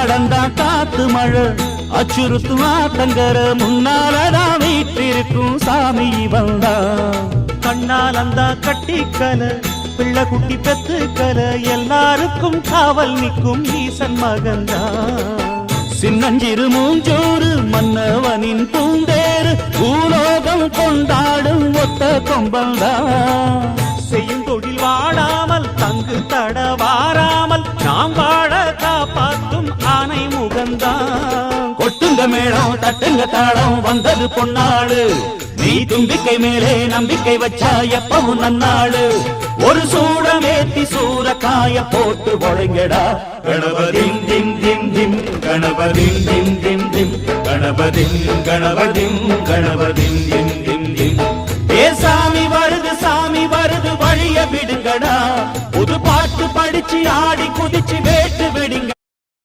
அன்றாடந்தா காத்து மழை அச்சுறுத்தும் ஆத்தங்கர முன்னாலதான் வீட்டிருக்கும் சாமி வந்தா கண்ணால் அந்த கட்டிக்கல பிள்ளை குட்டி பெத்துக்கல எல்லாருக்கும் காவல் நிற்கும் ஈசன் மகந்தா சின்னஞ்சிறு மூஞ்சோறு மன்னவனின் பூந்தேறு பூலோகம் கொண்டாடும் ஒத்த கொம்பந்தா செய்யும் தொழில் வாடாமல் தங்கு தட வாராமல் நாம் வாழ காப்பாற்றும் ஆனை முகந்தா கொட்டுங்க மேளம் தட்டுங்க தாளம் வந்தது பொன்னாடு நீ தும்பிக்கை மேலே நம்பிக்கை வச்சா எப்பவும் நன்னாடு ஒரு சூடமேத்தி சூரக்காய போட்டு ஒழுங்கடா கணபதிம் திம் திம் திம் கணபதிம் திம் திம் திம் கணபதிம் கணபதிம் கணபதிம் திம் திம் திம் ஏ சாமி வருது வழிய விடுங்கடா புது பாட்டு படிச்சு ஆடி குதிச்சு